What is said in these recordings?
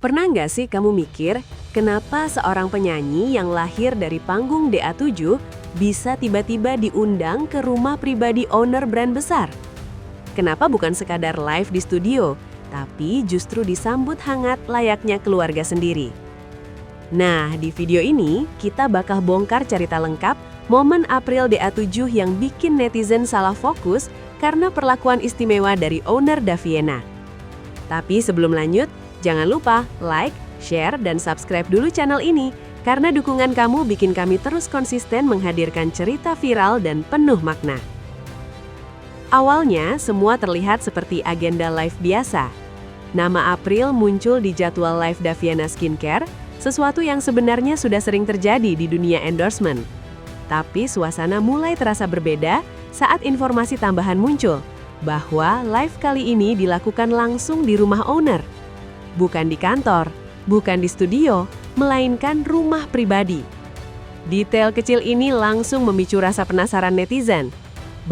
Pernah nggak sih kamu mikir, kenapa seorang penyanyi yang lahir dari panggung DA7 bisa tiba-tiba diundang ke rumah pribadi owner brand besar? Kenapa bukan sekadar live di studio, tapi justru disambut hangat layaknya keluarga sendiri? Nah, di video ini kita bakal bongkar cerita lengkap momen April DA7 yang bikin netizen salah fokus karena perlakuan istimewa dari owner Daviena. Tapi sebelum lanjut, jangan lupa like, share, dan subscribe dulu channel ini, karena dukungan kamu bikin kami terus konsisten menghadirkan cerita viral dan penuh makna. Awalnya, semua terlihat seperti agenda live biasa. Nama April muncul di jadwal live Daviena Skincare, sesuatu yang sebenarnya sudah sering terjadi di dunia endorsement. Tapi suasana mulai terasa berbeda saat informasi tambahan muncul, bahwa live kali ini dilakukan langsung di rumah owner. Bukan di kantor, bukan di studio, melainkan rumah pribadi. Detail kecil ini langsung memicu rasa penasaran netizen.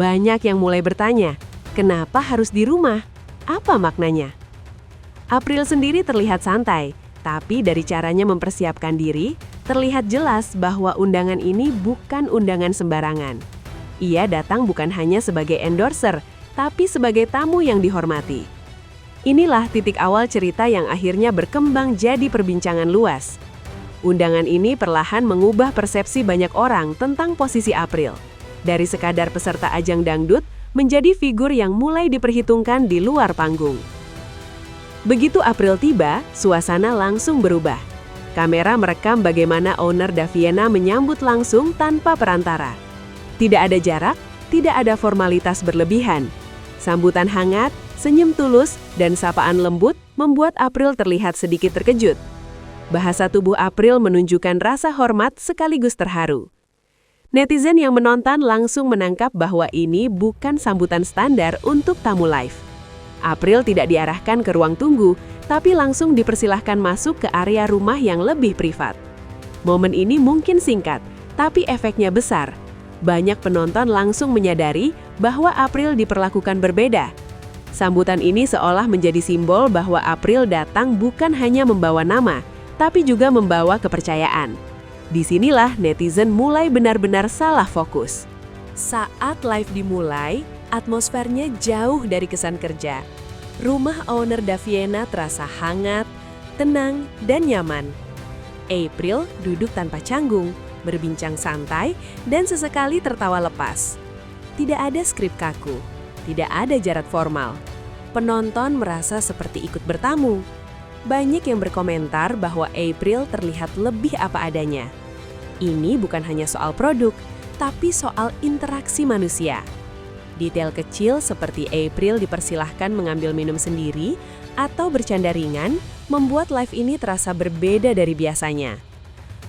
Banyak yang mulai bertanya, kenapa harus di rumah? Apa maknanya? April sendiri terlihat santai, tapi dari caranya mempersiapkan diri, terlihat jelas bahwa undangan ini bukan undangan sembarangan. Ia datang bukan hanya sebagai endorser, tapi sebagai tamu yang dihormati. Inilah titik awal cerita yang akhirnya berkembang jadi perbincangan luas. Undangan ini perlahan mengubah persepsi banyak orang tentang posisi April. Dari sekadar peserta ajang dangdut, menjadi figur yang mulai diperhitungkan di luar panggung. Begitu April tiba, suasana langsung berubah. Kamera merekam bagaimana owner Daviena menyambut langsung tanpa perantara. Tidak ada jarak, tidak ada formalitas berlebihan. Sambutan hangat, senyum tulus, dan sapaan lembut membuat April terlihat sedikit terkejut. Bahasa tubuh April menunjukkan rasa hormat sekaligus terharu. Netizen yang menonton langsung menangkap bahwa ini bukan sambutan standar untuk tamu live. April tidak diarahkan ke ruang tunggu, tapi langsung dipersilahkan masuk ke area rumah yang lebih privat. Momen ini mungkin singkat, tapi efeknya besar. Banyak penonton langsung menyadari bahwa April diperlakukan berbeda. Sambutan ini seolah menjadi simbol bahwa April datang bukan hanya membawa nama, tapi juga membawa kepercayaan. Disinilah netizen mulai benar-benar salah fokus. Saat live dimulai, atmosfernya jauh dari kesan kerja. Rumah owner Daviena terasa hangat, tenang, dan nyaman. April duduk tanpa canggung, berbincang santai, dan sesekali tertawa lepas. Tidak ada skrip kaku, tidak ada jarak formal. Penonton merasa seperti ikut bertamu. Banyak yang berkomentar bahwa April terlihat lebih apa adanya. Ini bukan hanya soal produk, tapi soal interaksi manusia. Detail kecil seperti April dipersilahkan mengambil minum sendiri atau bercanda ringan membuat live ini terasa berbeda dari biasanya.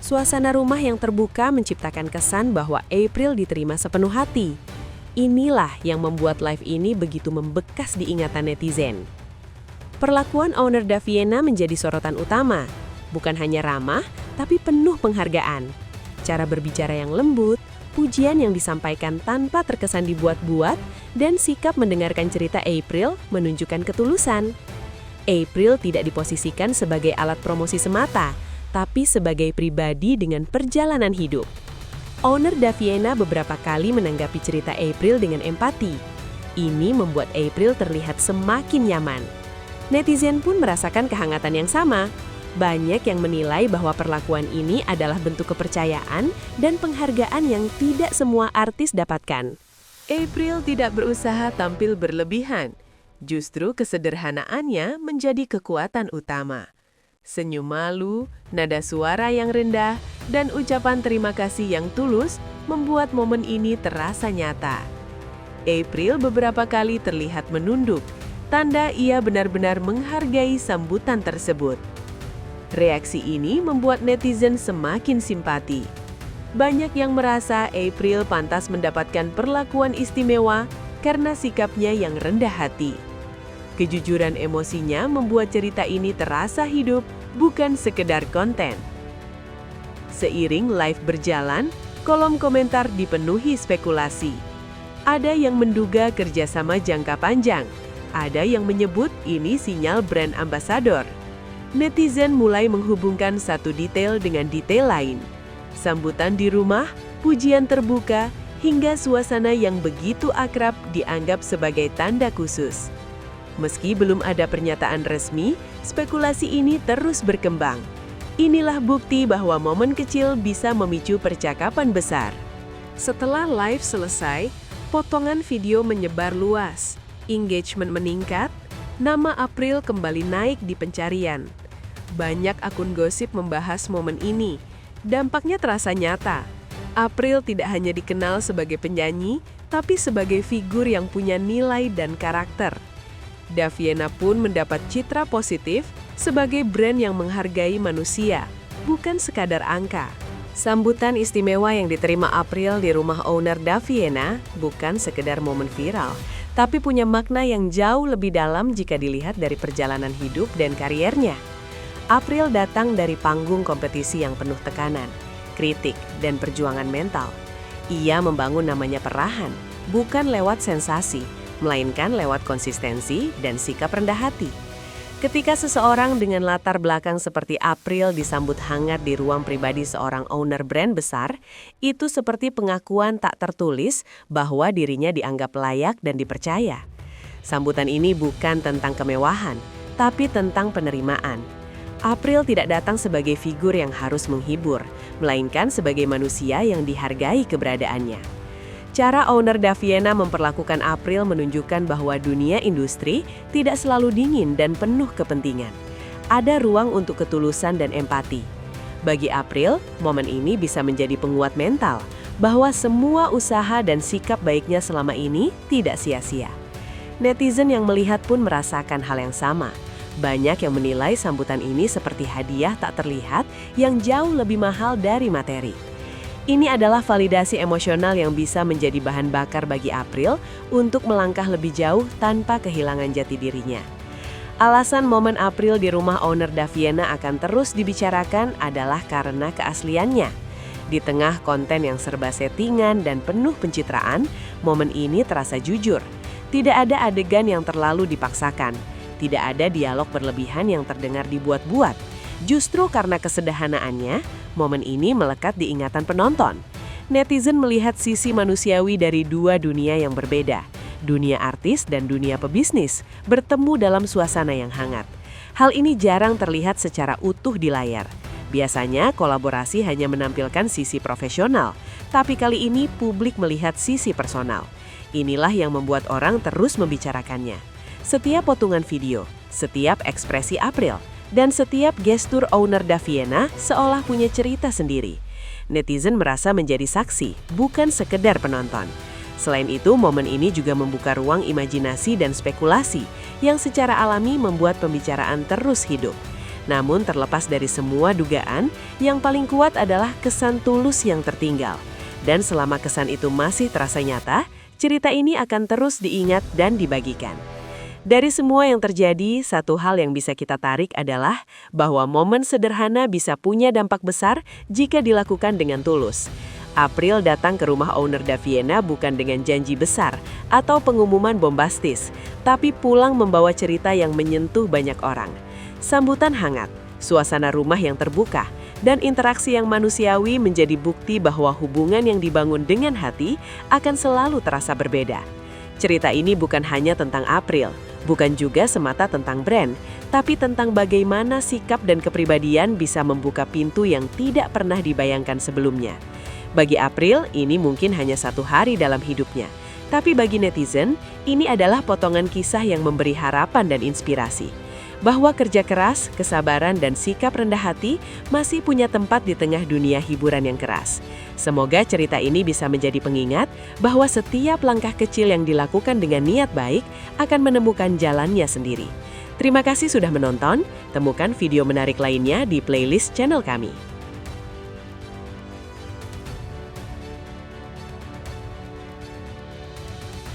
Suasana rumah yang terbuka menciptakan kesan bahwa April diterima sepenuh hati. Inilah yang membuat live ini begitu membekas di ingatan netizen. Perlakuan owner Daviena menjadi sorotan utama. Bukan hanya ramah, tapi penuh penghargaan. Cara berbicara yang lembut, pujian yang disampaikan tanpa terkesan dibuat-buat, dan sikap mendengarkan cerita April menunjukkan ketulusan. April tidak diposisikan sebagai alat promosi semata, tapi sebagai pribadi dengan perjalanan hidup. Owner Daviena beberapa kali menanggapi cerita April dengan empati. Ini membuat April terlihat semakin nyaman. Netizen pun merasakan kehangatan yang sama. Banyak yang menilai bahwa perlakuan ini adalah bentuk kepercayaan dan penghargaan yang tidak semua artis dapatkan. April tidak berusaha tampil berlebihan. Justru kesederhanaannya menjadi kekuatan utama. Senyum malu, nada suara yang rendah, dan ucapan terima kasih yang tulus membuat momen ini terasa nyata. April beberapa kali terlihat menunduk, tanda ia benar-benar menghargai sambutan tersebut. Reaksi ini membuat netizen semakin simpati. Banyak yang merasa April pantas mendapatkan perlakuan istimewa karena sikapnya yang rendah hati. Kejujuran emosinya membuat cerita ini terasa hidup, bukan sekedar konten. Seiring live berjalan, kolom komentar dipenuhi spekulasi. Ada yang menduga kerjasama jangka panjang, ada yang menyebut ini sinyal brand ambassador. Netizen mulai menghubungkan satu detail dengan detail lain. Sambutan di rumah, pujian terbuka, hingga suasana yang begitu akrab dianggap sebagai tanda khusus. Meski belum ada pernyataan resmi, spekulasi ini terus berkembang. Inilah bukti bahwa momen kecil bisa memicu percakapan besar. Setelah live selesai, potongan video menyebar luas, engagement meningkat, nama April kembali naik di pencarian. Banyak akun gosip membahas momen ini. Dampaknya terasa nyata. April tidak hanya dikenal sebagai penyanyi, tapi sebagai figur yang punya nilai dan karakter. Daviena pun mendapat citra positif sebagai brand yang menghargai manusia, bukan sekadar angka. Sambutan istimewa yang diterima April di rumah owner Daviena bukan sekedar momen viral, tapi punya makna yang jauh lebih dalam jika dilihat dari perjalanan hidup dan kariernya. April datang dari panggung kompetisi yang penuh tekanan, kritik, dan perjuangan mental. Ia membangun namanya perlahan, bukan lewat sensasi, melainkan lewat konsistensi dan sikap rendah hati. Ketika seseorang dengan latar belakang seperti April disambut hangat di ruang pribadi seorang owner brand besar, itu seperti pengakuan tak tertulis bahwa dirinya dianggap layak dan dipercaya. Sambutan ini bukan tentang kemewahan, tapi tentang penerimaan. April tidak datang sebagai figur yang harus menghibur, melainkan sebagai manusia yang dihargai keberadaannya. Cara owner Daviena memperlakukan April menunjukkan bahwa dunia industri tidak selalu dingin dan penuh kepentingan. Ada ruang untuk ketulusan dan empati. Bagi April, momen ini bisa menjadi penguat mental bahwa semua usaha dan sikap baiknya selama ini tidak sia-sia. Netizen yang melihat pun merasakan hal yang sama. Banyak yang menilai sambutan ini seperti hadiah tak terlihat yang jauh lebih mahal dari materi. Ini adalah validasi emosional yang bisa menjadi bahan bakar bagi April untuk melangkah lebih jauh tanpa kehilangan jati dirinya. Alasan momen April di rumah owner Daviena akan terus dibicarakan adalah karena keasliannya. Di tengah konten yang serba settingan dan penuh pencitraan, momen ini terasa jujur. Tidak ada adegan yang terlalu dipaksakan. Tidak ada dialog berlebihan yang terdengar dibuat-buat. Justru karena kesederhanaannya, momen ini melekat di ingatan penonton. Netizen melihat sisi manusiawi dari dua dunia yang berbeda. Dunia artis dan dunia pebisnis bertemu dalam suasana yang hangat. Hal ini jarang terlihat secara utuh di layar. Biasanya kolaborasi hanya menampilkan sisi profesional, tapi kali ini publik melihat sisi personal. Inilah yang membuat orang terus membicarakannya. Setiap potongan video, setiap ekspresi April, dan setiap gestur owner Daviena seolah punya cerita sendiri. Netizen merasa menjadi saksi, bukan sekedar penonton. Selain itu, momen ini juga membuka ruang imajinasi dan spekulasi yang secara alami membuat pembicaraan terus hidup. Namun terlepas dari semua dugaan, yang paling kuat adalah kesan tulus yang tertinggal. Dan selama kesan itu masih terasa nyata, cerita ini akan terus diingat dan dibagikan. Dari semua yang terjadi, satu hal yang bisa kita tarik adalah bahwa momen sederhana bisa punya dampak besar jika dilakukan dengan tulus. April datang ke rumah owner Daviena bukan dengan janji besar atau pengumuman bombastis, tapi pulang membawa cerita yang menyentuh banyak orang. Sambutan hangat, suasana rumah yang terbuka, dan interaksi yang manusiawi menjadi bukti bahwa hubungan yang dibangun dengan hati akan selalu terasa berbeda. Cerita ini bukan hanya tentang April, bukan juga semata tentang brand, tapi tentang bagaimana sikap dan kepribadian bisa membuka pintu yang tidak pernah dibayangkan sebelumnya. Bagi April, ini mungkin hanya satu hari dalam hidupnya. Tapi bagi netizen, ini adalah potongan kisah yang memberi harapan dan inspirasi. Bahwa kerja keras, kesabaran, dan sikap rendah hati masih punya tempat di tengah dunia hiburan yang keras. Semoga cerita ini bisa menjadi pengingat bahwa setiap langkah kecil yang dilakukan dengan niat baik akan menemukan jalannya sendiri. Terima kasih sudah menonton. Temukan video menarik lainnya di playlist channel kami.